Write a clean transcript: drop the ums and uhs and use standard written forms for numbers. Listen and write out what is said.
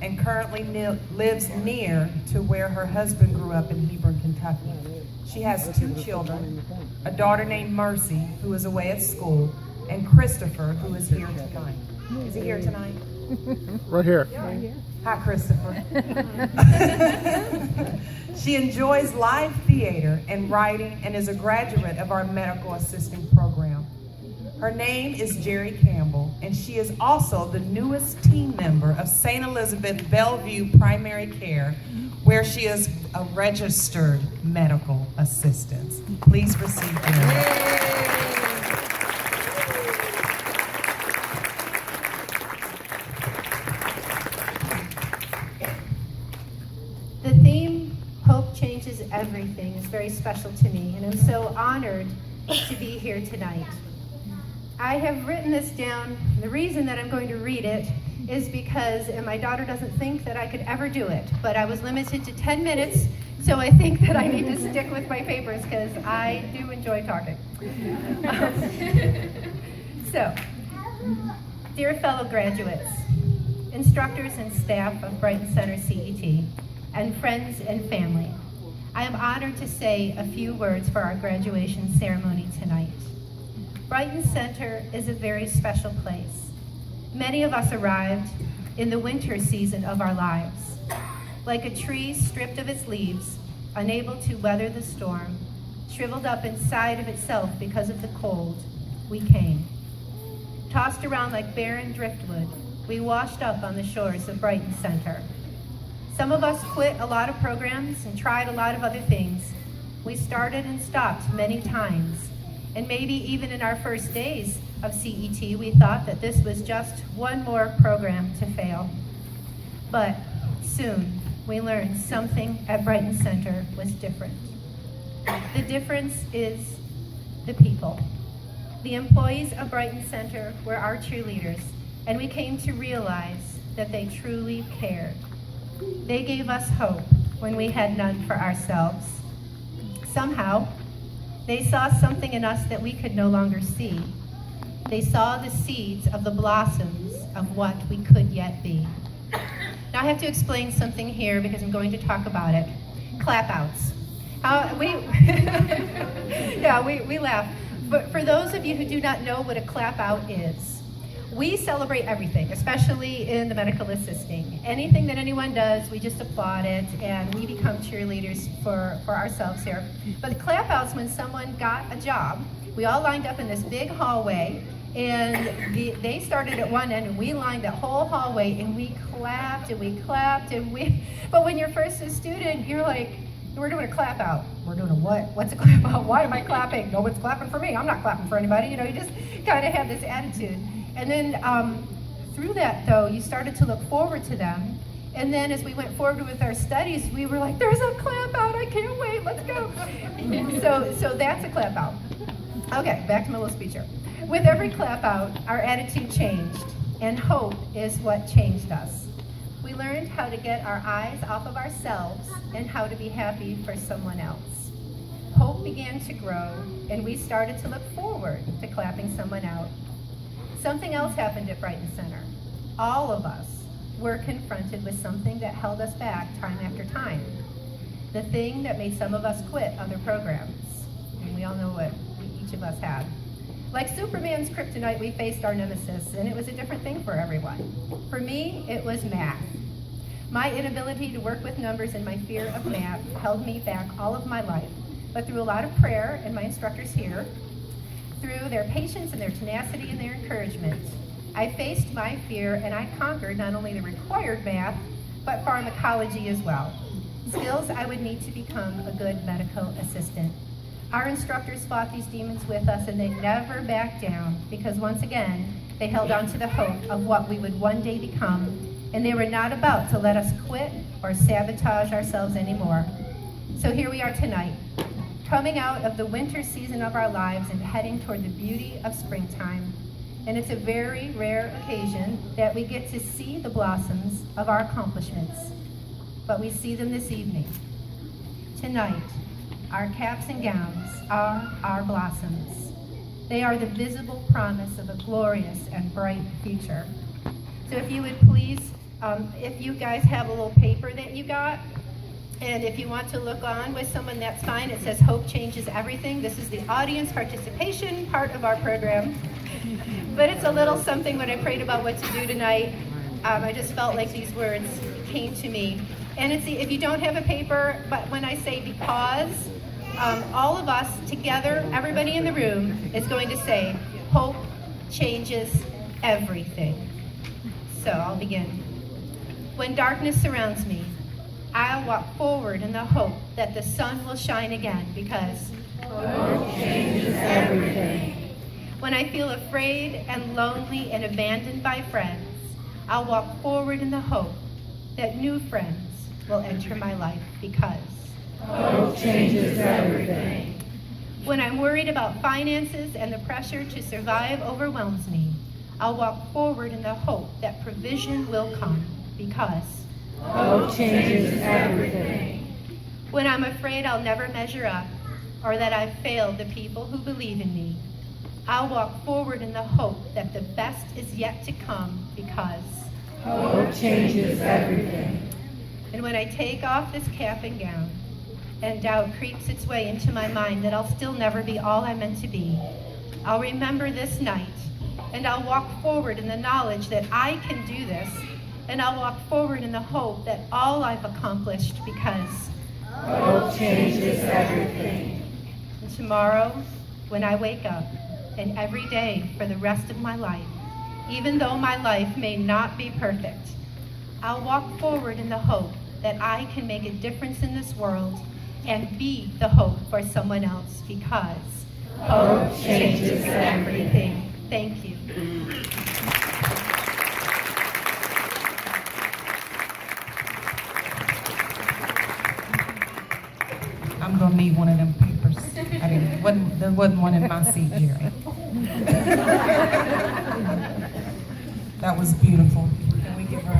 and currently lives near to where her husband grew up in Hebron, Kentucky. She has 2 children, a daughter named Mercy, who is away at school, and Christopher, who is here tonight. Is he here tonight? Right here. Hi, Christopher. She enjoys live theater and writing and is a graduate of our medical assisting program. Her name is Geri Campbell, and she is also the newest team member of St. Elizabeth Bellevue Primary Care, where she is a registered medical assistant. Please receive Geri. The theme, Hope Changes Everything, is very special to me, and I'm so honored to be here tonight. I have written this down. The reason that I'm going to read it is because, and my daughter doesn't think that I could ever do it, but I was limited to 10 minutes, so I think that I need to stick with my papers because I do enjoy talking. So, dear fellow graduates, instructors and staff of Brighton Center CET, and friends and family, I am honored to say a few words for our graduation ceremony tonight. Brighton Center is a very special place. Many of us arrived in the winter season of our lives. Like a tree stripped of its leaves, unable to weather the storm, shriveled up inside of itself because of the cold, we came. Tossed around like barren driftwood, we washed up on the shores of Brighton Center. Some of us quit a lot of programs and tried a lot of other things. We started and stopped many times. And maybe even in our first days of CET, we thought that this was just one more program to fail. But soon, we learned something at Brighton Center was different. The difference is the people. The employees of Brighton Center were our cheerleaders, and we came to realize that they truly cared. They gave us hope when we had none for ourselves. Somehow, they saw something in us that we could no longer see. They saw the seeds of the blossoms of what we could yet be. Now I have to explain something here because I'm going to talk about it. Clap-outs. We laugh. But for those of you who do not know what a clap-out is, we celebrate everything, especially in the medical assisting. Anything that anyone does, we just applaud it, and we become cheerleaders for ourselves here. But the clap-outs, when someone got a job, we all lined up in this big hallway, and they started at one end, and we lined that whole hallway, and we clapped, and we clapped, and we... But when you're first a student, you're like, we're doing a clap-out. We're doing a what? What's a clap-out? Why am I clapping? No one's clapping for me. I'm not clapping for anybody. You know, you just kind of have this attitude. And then through that, though, you started to look forward to them. And then as we went forward with our studies, we were like, there's a clap out. I can't wait. Let's go. So that's a clap out. Okay, back to my little speech here. With every clap out, our attitude changed. And hope is what changed us. We learned how to get our eyes off of ourselves and how to be happy for someone else. Hope began to grow, and we started to look forward to clapping someone out. Something else happened at Brighton Center. All of us were confronted with something that held us back time after time. The thing that made some of us quit other programs. And we all know what each of us had. Like Superman's kryptonite, we faced our nemesis, and it was a different thing for everyone. For me, it was math. My inability to work with numbers and my fear of math held me back all of my life. But through a lot of prayer and my instructors here, through their patience and their tenacity and their encouragement, I faced my fear and I conquered not only the required math, but pharmacology as well. Skills I would need to become a good medical assistant. Our instructors fought these demons with us, and they never backed down because once again, they held on to the hope of what we would one day become, and they were not about to let us quit or sabotage ourselves anymore. So here we are tonight, coming out of the winter season of our lives and heading toward the beauty of springtime. And it's a very rare occasion that we get to see the blossoms of our accomplishments, but we see them this evening. Tonight, our caps and gowns are our blossoms. They are the visible promise of a glorious and bright future. So if you would please If you guys have a little paper that you got, and if you want to look on with someone, that's fine. It says Hope Changes Everything. This is the audience participation part of our program. But it's a little something when I prayed about what to do tonight. I just felt like these words came to me. And it's if you don't have a paper, but when I say because, all of us together, everybody in the room is going to say, hope changes everything. So I'll begin. When darkness surrounds me, I'll walk forward in the hope that the sun will shine again because hope changes everything. When I feel afraid and lonely and abandoned by friends, I'll walk forward in the hope that new friends will enter my life because hope changes everything. When I'm worried about finances and the pressure to survive overwhelms me, I'll walk forward in the hope that provision will come because hope changes everything. When I'm afraid I'll never measure up or that I've failed the people who believe in me, I'll walk forward in the hope that the best is yet to come because hope changes everything. And when I take off this cap and gown and doubt creeps its way into my mind that I'll still never be all I'm meant to be, I'll remember this night and I'll walk forward in the knowledge that I can do this, and I'll walk forward in the hope that all I've accomplished because hope changes everything. And tomorrow, when I wake up, and every day for the rest of my life, even though my life may not be perfect, I'll walk forward in the hope that I can make a difference in this world and be the hope for someone else because hope changes everything. Thank you. I'm gonna need one of them papers. There wasn't one in my seat, Geri. That was beautiful. Can we give her